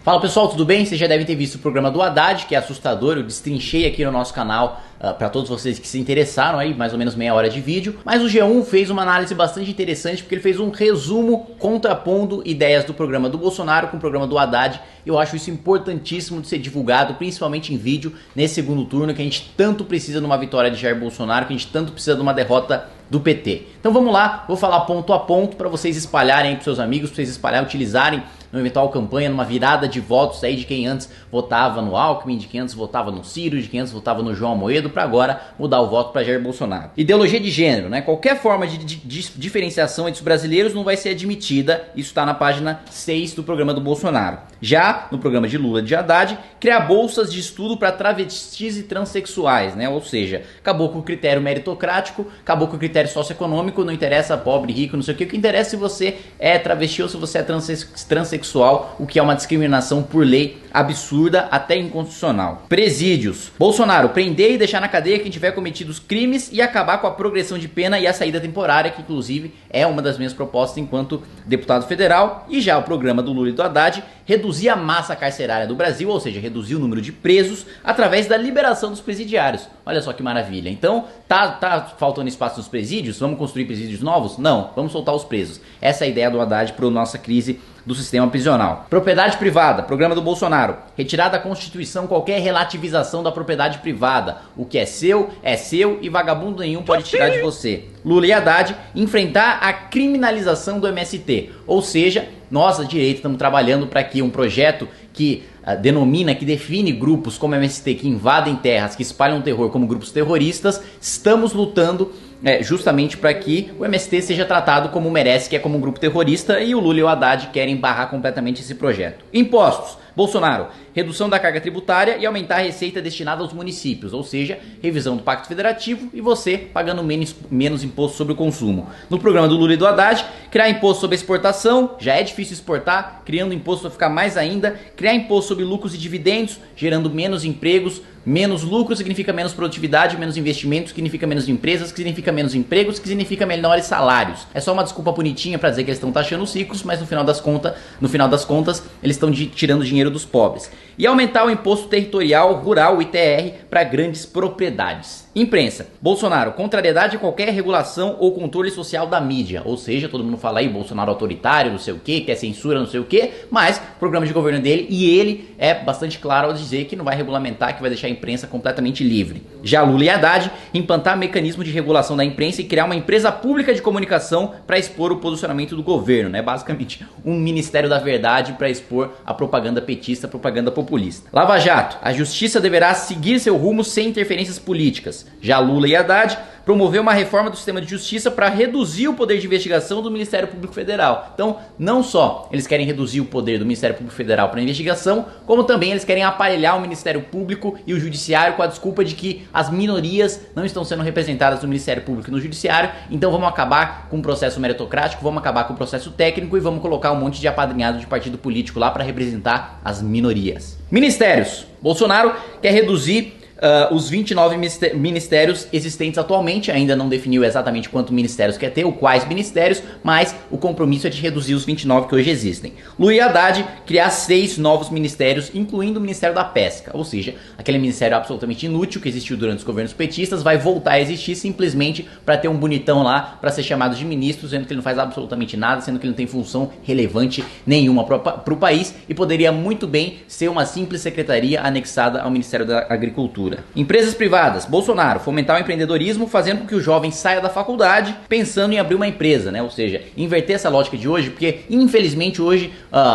Fala pessoal, tudo bem? Vocês já devem ter visto o programa do Haddad, que é assustador, eu destrinchei aqui no nosso canal para todos vocês que se interessaram aí, mais ou menos meia hora de vídeo. Mas o G1 fez uma análise bastante interessante, porque ele fez um resumo contrapondo ideias do programa do Bolsonaro com o programa do Haddad. Eu acho isso importantíssimo de ser divulgado, principalmente em vídeo, nesse segundo turno, que a gente tanto precisa de uma vitória de Jair Bolsonaro, que a gente tanto precisa de uma derrota do PT. Então vamos lá, vou falar ponto a ponto para vocês espalharem para seus amigos, para vocês espalharem, utilizarem numa eventual campanha, numa virada de votos aí de quem antes votava no Alckmin, de quem antes votava no Ciro, de quem antes votava no João Amoedo, para agora mudar o voto para Jair Bolsonaro. Ideologia de gênero, né? Qualquer forma de diferenciação entre os brasileiros não vai ser admitida, isso está na página 6 do programa do Bolsonaro. Já no programa de Lula de Haddad, criar bolsas de estudo para travestis e transexuais, né? Ou seja, acabou com o critério meritocrático, acabou com o critério socioeconômico, não interessa pobre, rico, não sei o que interessa é se você é travesti ou se você é transexual, o que é uma discriminação por lei absurda, até inconstitucional. Presídios. Bolsonaro, prender e deixar na cadeia quem tiver cometido os crimes e acabar com a progressão de pena e a saída temporária, que inclusive é uma das minhas propostas enquanto deputado federal. E já o programa do Lula e do Haddad, reduzir a massa carcerária do Brasil, ou seja, reduzir o número de presos através da liberação dos presidiários. Olha só que maravilha. Então, tá faltando espaço nos presídios? Vamos construir presídios novos? Não, vamos soltar os presos. Essa é a ideia do Haddad para a nossa crise do sistema prisional. Propriedade privada, programa do Bolsonaro. Retirar da Constituição qualquer relativização da propriedade privada. O que é seu e vagabundo nenhum pode tirar de você. Lula e Haddad, enfrentar a criminalização do MST. Ou seja, nós, a direita, estamos trabalhando para que um projeto que que define grupos como MST que invadem terras, que espalham terror como grupos terroristas, estamos lutando justamente para que o MST seja tratado como merece, que é como um grupo terrorista, e o Lula e o Haddad querem barrar completamente esse projeto. Impostos. Bolsonaro, redução da carga tributária e aumentar a receita destinada aos municípios, ou seja, revisão do Pacto Federativo e você pagando menos imposto sobre o consumo. No programa do Lula e do Haddad, criar imposto sobre exportação, já é difícil exportar, criando imposto vai ficar mais ainda, criar imposto sobre lucros e dividendos, gerando menos empregos, menos lucro significa menos produtividade, menos investimento significa menos empresas, que significa menos empregos, que significa menores salários. É só uma desculpa bonitinha para dizer que eles estão taxando os ricos, mas no final das contas eles estão tirando dinheiro dos pobres. E aumentar o imposto territorial rural, o ITR, para grandes propriedades. Imprensa. Bolsonaro, contrariedade a qualquer regulação ou controle social da mídia. Ou seja, todo mundo fala aí, Bolsonaro autoritário, não sei o que, quer censura, não sei o que, mas o programa de governo dele, e ele é bastante claro ao dizer que não vai regulamentar, que vai deixar a imprensa completamente livre. Já Lula e Haddad, implantar mecanismo de regulação da imprensa e criar uma empresa pública de comunicação para expor o posicionamento do governo, né? Basicamente, um Ministério da Verdade para expor a propaganda petista, a propaganda populista. Lava Jato, a justiça deverá seguir seu rumo sem interferências políticas. Já Lula e Haddad, promover uma reforma do sistema de justiça para reduzir o poder de investigação do Ministério Público Federal. Então, não só eles querem reduzir o poder do Ministério Público Federal para investigação, como também eles querem aparelhar o Ministério Público e o Judiciário com a desculpa de que as minorias não estão sendo representadas no Ministério Público e no Judiciário, então vamos acabar com o processo meritocrático, vamos acabar com o processo técnico e vamos colocar um monte de apadrinhado de partido político lá para representar as minorias. Ministérios. Bolsonaro quer reduzir os 29 ministérios existentes atualmente, ainda não definiu exatamente quantos ministérios quer ter, ou quais ministérios, mas o compromisso é de reduzir os 29 que hoje existem. Lula e Haddad criar 6 novos ministérios, incluindo o Ministério da Pesca, ou seja, aquele ministério absolutamente inútil que existiu durante os governos petistas, vai voltar a existir simplesmente para ter um bonitão lá, para ser chamado de ministro, sendo que ele não faz absolutamente nada, sendo que ele não tem função relevante nenhuma para o país, e poderia muito bem ser uma simples secretaria anexada ao Ministério da Agricultura. Empresas privadas. Bolsonaro, fomentar o empreendedorismo, fazendo com que o jovem saia da faculdade pensando em abrir uma empresa, né? Ou seja, inverter essa lógica de hoje, porque infelizmente hoje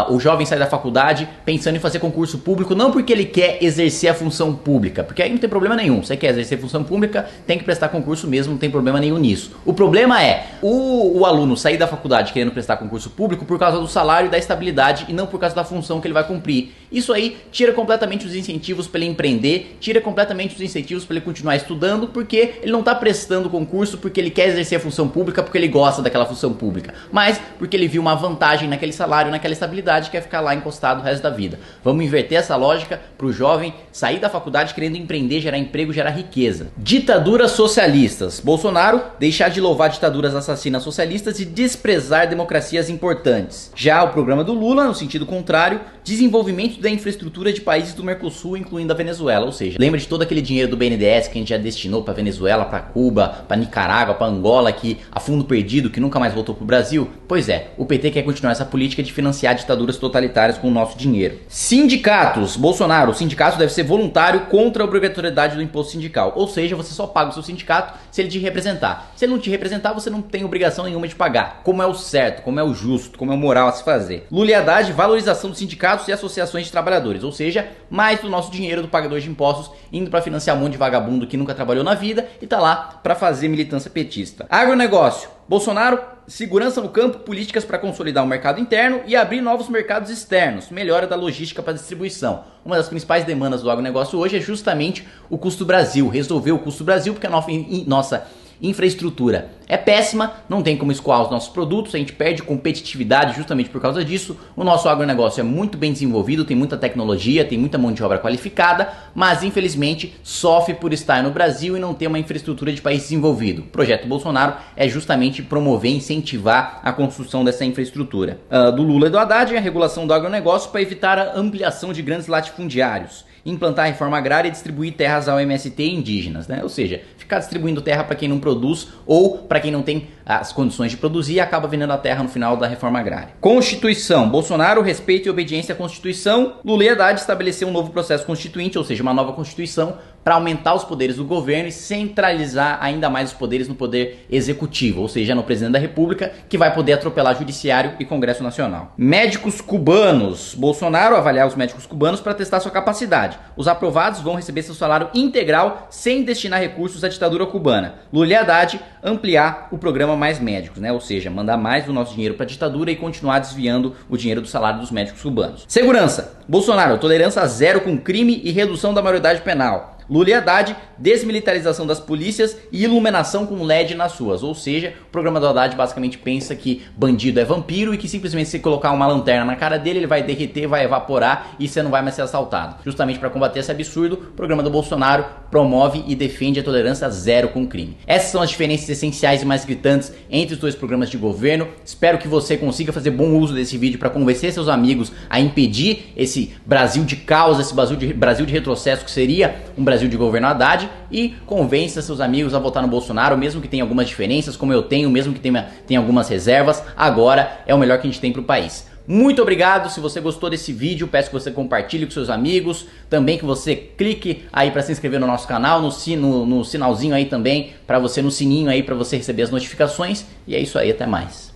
o jovem sai da faculdade pensando em fazer concurso público, não porque ele quer exercer a função pública, porque aí não tem problema nenhum. Você quer exercer função pública, tem que prestar concurso mesmo, não tem problema nenhum nisso. O problema é o aluno sair da faculdade querendo prestar concurso público por causa do salário e da estabilidade e não por causa da função que ele vai cumprir. Isso aí tira completamente os incentivos para ele empreender, tira completamente completamente os incentivos para ele continuar estudando, porque ele não está prestando concurso porque ele quer exercer a função pública, porque ele gosta daquela função pública, mas porque ele viu uma vantagem naquele salário, naquela estabilidade, quer ficar lá encostado o resto da vida. Vamos inverter essa lógica para o jovem sair da faculdade querendo empreender, gerar emprego, gerar riqueza. Ditaduras socialistas. Bolsonaro deixar de louvar ditaduras assassinas socialistas e desprezar democracias importantes. Já o programa do Lula, no sentido contrário, desenvolvimento da infraestrutura de países do Mercosul, incluindo a Venezuela. Ou seja, lembra de todo aquele dinheiro do BNDES que a gente já destinou para Venezuela, para Cuba, para Nicarágua, para Angola, que a fundo perdido, que nunca mais voltou para o Brasil? Pois é, o PT quer continuar essa política de financiar ditaduras totalitárias com o nosso dinheiro. Sindicatos. Bolsonaro, o sindicato deve ser voluntário contra a obrigatoriedade do imposto sindical. Ou seja, você só paga o seu sindicato se ele te representar. Se ele não te representar, você não tem obrigação nenhuma de pagar. Como é o certo, como é o justo, como é o moral a se fazer. Lula e Haddad, valorização dos sindicatos e associações de trabalhadores. Ou seja, mais do nosso dinheiro do pagador de impostos indo para financiar um monte de vagabundo que nunca trabalhou na vida e tá lá para fazer militância petista. Agronegócio. Bolsonaro, segurança no campo, políticas para consolidar o mercado interno e abrir novos mercados externos, melhora da logística para distribuição. Uma das principais demandas do agronegócio hoje é justamente o custo Brasil, resolver o custo Brasil, porque a nossa infraestrutura é péssima, não tem como escoar os nossos produtos, a gente perde competitividade justamente por causa disso. O nosso agronegócio é muito bem desenvolvido, tem muita tecnologia, tem muita mão de obra qualificada, mas infelizmente sofre por estar no Brasil e não ter uma infraestrutura de país desenvolvido. O projeto Bolsonaro é justamente promover e incentivar a construção dessa infraestrutura. Do Lula e do Haddad, a regulação do agronegócio para evitar a ampliação de grandes latifundiários, implantar a reforma agrária e distribuir terras ao MST e indígenas, né? Ou seja, ficar distribuindo terra para quem não produz ou para quem não tem as condições de produzir e acaba vendendo a terra no final da reforma agrária. Constituição. Bolsonaro, respeito e obediência à Constituição. Lula e Haddad estabelecer um novo processo constituinte, ou seja, uma nova Constituição para aumentar os poderes do governo e centralizar ainda mais os poderes no poder executivo, ou seja, no presidente da República, que vai poder atropelar Judiciário e Congresso Nacional. Médicos cubanos. Bolsonaro avaliar os médicos cubanos para testar sua capacidade. Os aprovados vão receber seu salário integral sem destinar recursos à ditadura cubana. Lula e Haddad ampliar o programa Mais Médicos, né? Ou seja, mandar mais do nosso dinheiro para a ditadura e continuar desviando o dinheiro do salário dos médicos cubanos. Segurança. Bolsonaro, tolerância zero com crime e redução da maioridade penal. Lula e Haddad, desmilitarização das polícias e iluminação com LED nas ruas. Ou seja, o programa do Haddad basicamente pensa que bandido é vampiro e que simplesmente se colocar uma lanterna na cara dele, ele vai derreter, vai evaporar e você não vai mais ser assaltado. Justamente para combater esse absurdo, o programa do Bolsonaro promove e defende a tolerância zero com crime. Essas são as diferenças essenciais e mais gritantes entre os dois programas de governo. Espero que você consiga fazer bom uso desse vídeo para convencer seus amigos a impedir esse Brasil de caos, esse Brasil de retrocesso que seria um Brasil de governo Haddad, e convença seus amigos a votar no Bolsonaro, mesmo que tenha algumas diferenças, como eu tenho, mesmo que tenha algumas reservas, agora é o melhor que a gente tem para o país. Muito obrigado. Se você gostou desse vídeo, peço que você compartilhe com seus amigos, também que você clique aí para se inscrever no nosso canal, no sinalzinho aí também, para você, no sininho aí para você receber as notificações, e é isso aí, até mais.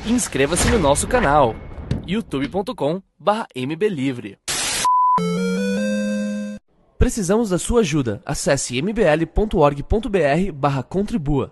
Inscreva-se no nosso canal, youtube.com/mblivre. Precisamos da sua ajuda. Acesse mbl.org.br/contribua.